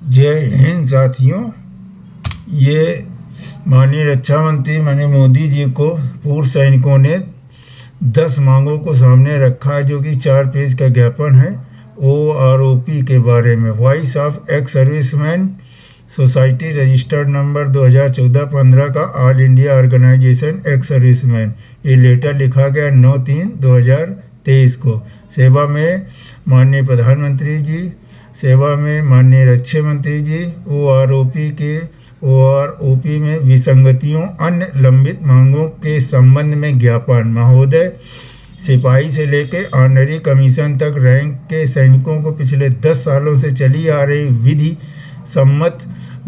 जय हिंद साथियों। ये माननीय रक्षा मंत्री माननीय मोदी जी को पूर्व सैनिकों ने 10 मांगों को सामने रखा है, जो कि 4 पेज का ज्ञापन है OROP के बारे में। Voice of ex serviceman society registered number 2014-15 का all India organisation ex serviceman. ये लेटर लिखा गया 9/3/2023 को। सेवा में माननीय प्रधानमंत्री जी, सेवा में माननीय रक्षा मंत्री जी। OROP में विसंगतियों अन्य लंबित मांगों के संबंध में ज्ञापन। महोदय, सिपाही से लेकर ऑनरी कमीशन तक रैंक के सैनिकों को पिछले 10 सालों से चली आ रही विधि सम्मत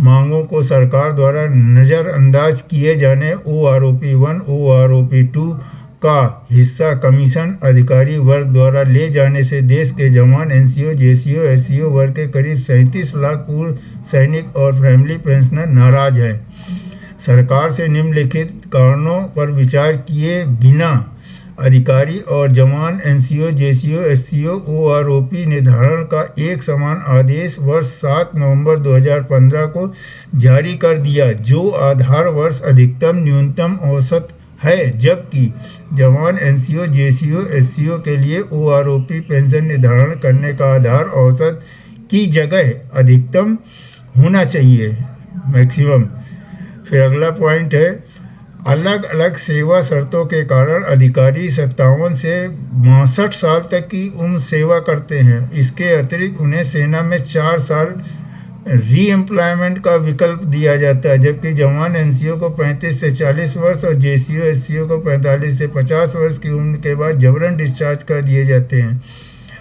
मांगों को सरकार द्वारा नज़रअंदाज किए जाने OROP 1, OROP 2 का हिस्सा कमीशन अधिकारी वर्ग द्वारा ले जाने से देश के जवान, NCO, JCO, SCO वर्ग के करीब 37 लाख पूर्व सैनिक और फैमिली पेंशनर नाराज हैं। सरकार से निम्नलिखित कारणों पर विचार किए बिना अधिकारी और जवान, NCO, JCO, SCO OROP निर्धारण का एक समान आदेश वर्ष 7 नवंबर 2015 को जारी कर दिया, जो आधार वर्ष अधिकतम न्यूनतम औसत है, जबकि जवान, NCO, JCO, SCO के लिए OROP पेंशन निर्धारण करने का आधार औसत की जगह अधिकतम होना चाहिए, मैक्सिमम। फिर अगला पॉइंट है, अलग अलग सेवा शर्तों के कारण अधिकारी 57 से 62 साल तक की उम्र सेवा करते हैं। इसके अतिरिक्त उन्हें सेना में 4 साल रीएम्प्लॉयमेंट का विकल्प दिया जाता है, जबकि जवान, NCO को 35 से 40 वर्ष और JCO, SCO को 45 से 50 वर्ष की उम्र के बाद जबरन डिस्चार्ज कर दिए जाते हैं।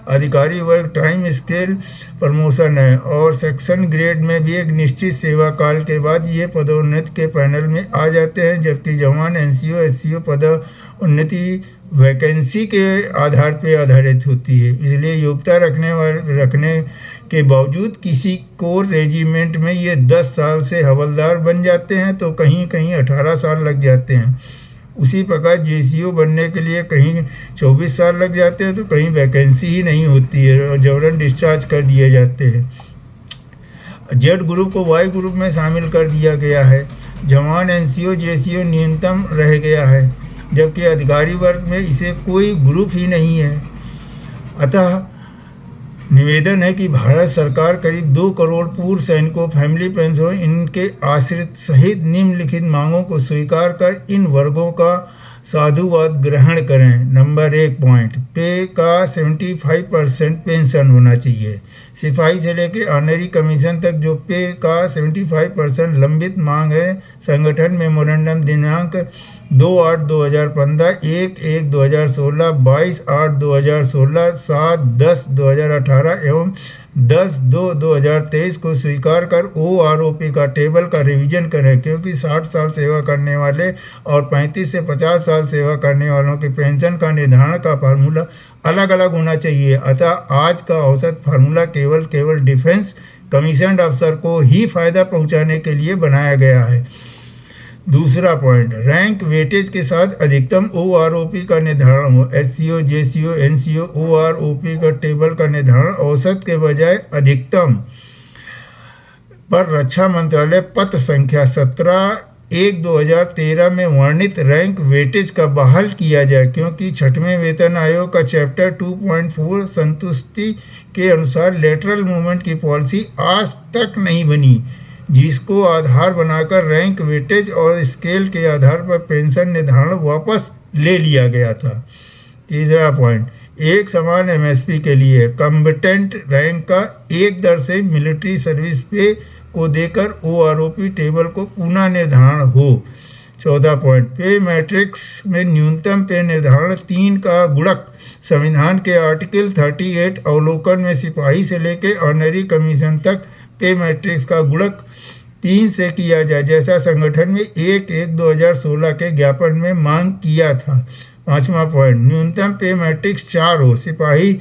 अधिकारी वर्ग टाइम स्केल प्रमोशन है और सेक्शन ग्रेड में भी एक निश्चित सेवा काल के बाद ये पदोन्नति के पैनल में आ जाते हैं, जबकि जवान, NCO, SCO पदोन्नति वैकेंसी के आधार पर आधारित होती है। इसलिए योग्यता रखने के बावजूद किसी कोर रेजिमेंट में ये 10 साल से हवलदार बन जाते हैं, तो कहीं कहीं 18 साल लग जाते हैं। उसी प्रकार JCO बनने के लिए कहीं 24 साल लग जाते हैं, तो कहीं वैकेंसी ही नहीं होती है और जबरन डिस्चार्ज कर दिए जाते हैं। जेड ग्रुप को वाई ग्रुप में शामिल कर दिया गया है। जवान, NCO, JCO न्यूनतम रह गया है, जबकि अधिकारी वर्ग में इसे कोई ग्रुप ही नहीं है। अतः निवेदन है कि भारत सरकार करीब 2 करोड़ पूर्व सैनिकों, फैमिली पेंशन, इनके आश्रित सहित निम्नलिखित मांगों को स्वीकार कर इन वर्गों का साधुवाद ग्रहण करें। नंबर 1 पॉइंट, पे का 75% पेंशन होना चाहिए। सिपाही से लेकर ऑनरी कमीशन तक जो पे का 75% लंबित मांग है, संगठन मेमोरेंडम दिनांक 2/8/2015, 1/1/2016, 22/8/2016, 7/10/2018 एवं 10/2/2023 को स्वीकार कर OROP का टेबल का रिवीजन करें, क्योंकि 60 साल सेवा करने वाले और 35 से 50 साल सेवा करने वालों की पेंशन का निर्धारण का फार्मूला अलग अलग होना चाहिए। अतः आज का औसत फार्मूला केवल डिफेंस कमीशन्ड अफसर को ही फायदा पहुंचाने के लिए बनाया गया है। दूसरा पॉइंट, रैंक वेटेज के साथ अधिकतम OROP का निर्धारण हो। SCO, JCO, NCO OROP का टेबल का निर्धारण औसत के बजाय अधिकतम पर रक्षा मंत्रालय पत्र संख्या 17/1/2013 में वर्णित रैंक वेटेज का बहाल किया जाए, क्योंकि 6वें वेतन आयोग का चैप्टर 2.4 संतुष्टि के अनुसार लेटरल मूवमेंट की पॉलिसी आज तक नहीं बनी, जिसको आधार बनाकर रैंक वेटेज और स्केल के आधार पर पेंशन निर्धारण वापस ले लिया गया था। तीसरा पॉइंट, एक समान MSP के लिए कॉम्बेटेंट रैंक का एक दर से मिलिट्री सर्विस पे को देकर OROP टेबल को पुनः निर्धारण हो। चौथा पॉइंट, पे मैट्रिक्स में न्यूनतम पे निर्धारण 3 का गुणक संविधान के आर्टिकल 38 अवलोकन में सिपाही से लेकर ऑनरी कमीशन तक पे मैट्रिक्स का गुणक 3 से किया जाए, जैसा संगठन में 1/1/2016 के ज्ञापन में मांग किया था। 5वां पॉइंट, न्यूनतम पे मैट्रिक्स 4 हो। सिपाही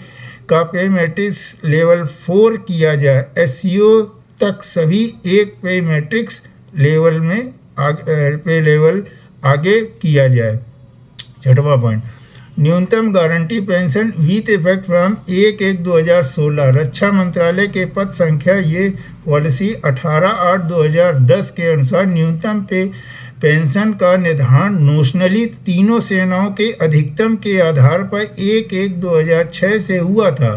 का पे मैट्रिक्स लेवल 4 किया जाए। SCO तक सभी एक पे मैट्रिक्स लेवल में आगे किया जाए। 6वां पॉइंट, न्यूनतम guarantee pension with effect from 1/1/2016। रक्षा मंत्रालय के पद संख्या ये पॉलिसी 18/8/2010 के अनुसार न्यूनतम पेंशन का निर्धारण नोशनली तीनों सेनाओं के अधिकतम के आधार पर 1/1/2006 से हुआ था।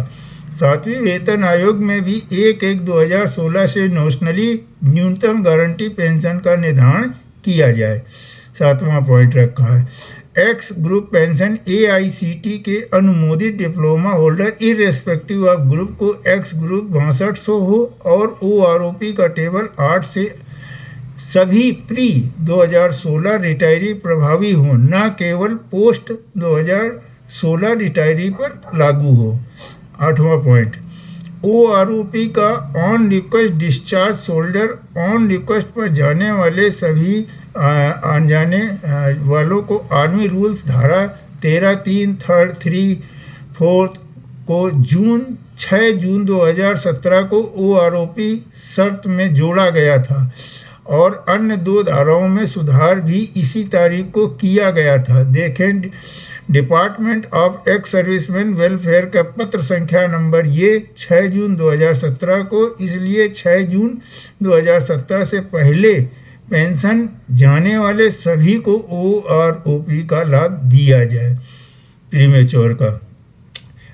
7वीं वेतन आयोग में भी 1/1/2016 से नोशनली न्यूनतम गारंटी पेंशन का निर्धारण किया जाए। 7वां पॉइंट रखा है एक्स ग्रुप पेंशन AICT के अनुमोदित diploma holder irrespective of group को एक्स ग्रुप 6200 हो और OROP का टेबल 8 से सभी प्री 2016 रिटायरी प्रभावी हो, न केवल पोस्ट 2016 रिटायरी पर लागू हो। 8वां पॉइंट OROP का on request discharge soldier on request पर जाने वाले सभी जाने वालों को आर्मी रूल्स धारा 13(3), 3, 4 को 6 जून 2017 को OROP शर्त में जोड़ा गया था और अन्य 2 धाराओं में सुधार भी इसी तारीख को किया गया था। देखें department of ex serviceman welfare का पत्र संख्या नंबर ये 6 जून 2017 को, इसलिए 6 जून 2017 से पहले पेंशन जाने वाले सभी को OROP का लाभ दिया जाए। प्रीमेच्योर का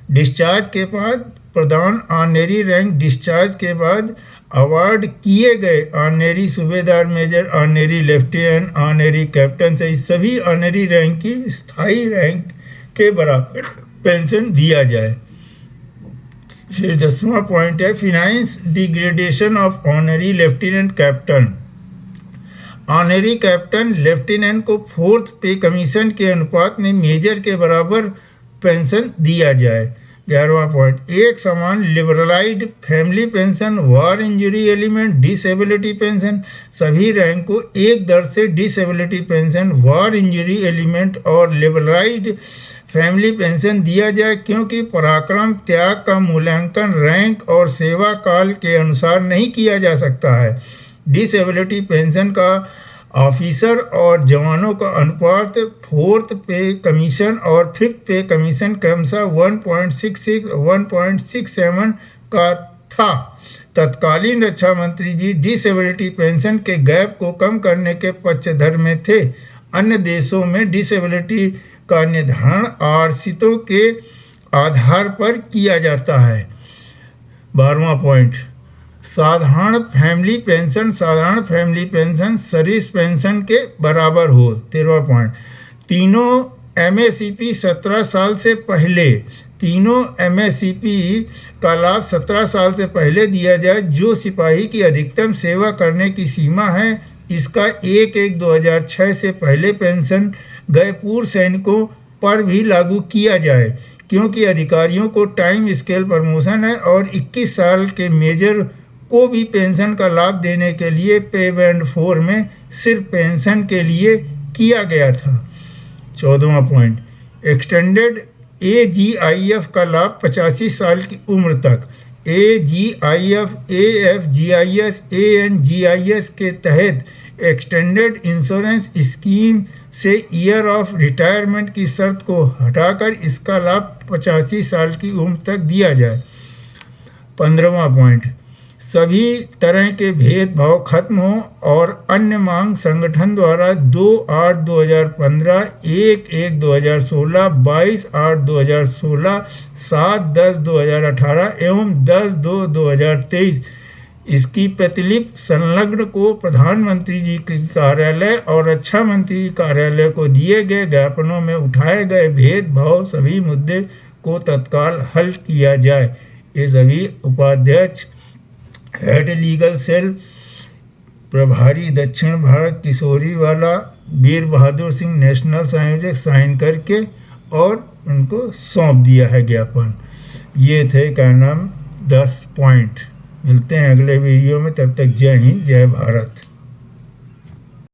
डिस्चार्ज के बाद प्रदान ऑनरेरी रैंक डिस्चार्ज के बाद अवार्ड किए गए honorary Subedar major, honorary lieutenant, honorary captain से सभी ऑनरेरी रैंक की स्थायी रैंक के बराबर पेंशन दिया जाए। फिर 10वां पॉइंट है finance degradation of honorary lieutenant captain. Honorary captain lieutenant को 4th पे कमीशन के अनुपात में मेजर के बराबर पेंशन दिया जाए। 11वां पॉइंट एक समान लिबरलाइज्ड फैमिली पेंशन, वार इंजरी एलिमेंट, डिसेबिलिटी पेंशन सभी रैंक को एक दर से डिसेबिलिटी पेंशन, वार इंजरी एलिमेंट और लिबरलाइज्ड फैमिली पेंशन दिया जाए, क्योंकि पराक्रम त्याग का मूल्यांकन रैंक और सेवा काल के अनुसार नहीं किया जा सकता है। डिसेबिलिटी पेंशन का ऑफिसर और जवानों का अनुपात 4th पे कमीशन और 5th पे कमीशन क्रमशः 1.66 1.67 का था। तत्कालीन रक्षा मंत्री जी डिसेबिलिटी पेंशन के गैप को कम करने के पक्षधर में थे। अन्य देशों में डिसेबिलिटी का निर्धारण आश्रितों के आधार पर किया जाता है। 12वां पॉइंट साधारण फैमिली पेंशन सर्विस पेंशन के बराबर हो। 13वां पॉइंट तीनों MACP 17 साल से पहले का लाभ 17 साल से पहले दिया जाए। जो सिपाही की अधिकतम सेवा करने की सीमा है, इसका 1/1/2006 से पहले पेंशन गए पूर्व सैनिकों पर भी लागू किया जाए, क्योंकि अधिकारियों को टाइम स्केल प्रमोशन है और 21 साल के मेजर को भी पेंशन का लाभ देने के लिए पे बैंड 4 में सिर्फ पेंशन के लिए किया गया था। 14वां पॉइंट एक्सटेंडेड AGIF का लाभ 85 साल की उम्र तक। AGIF, AFGIS, ANGIS के तहत एक्सटेंडेड इंश्योरेंस स्कीम से ईयर ऑफ रिटायरमेंट की शर्त को हटाकर इसका लाभ 85 साल की उम्र तक दिया जाए। 15वां पॉइंट सभी तरह के भेदभाव खत्म हो और अन्य मांग संगठन द्वारा 2/8/2015, 1/1/2016, 22/8/2016, 7/10/2018 एवं 10/2/2023 इसकी प्रतिलिपि संलग्न को प्रधानमंत्री जी के कार्यालय और रक्षा मंत्री कार्यालय को दिए गए ज्ञापनों में उठाए गए भेदभाव सभी मुद्दे को तत्काल हल किया जाए। ये सभी उपाध्यक्ष हेड लीगल सेल प्रभारी दक्षिण भारत किशोरीवाला वीर बहादुर सिंह नेशनल संयोजक साइन करके और उनको सौंप दिया है ज्ञापन। ये थे क्या नाम 10 पॉइंट। मिलते हैं अगले वीडियो में, तब तक जय हिंद जय भारत।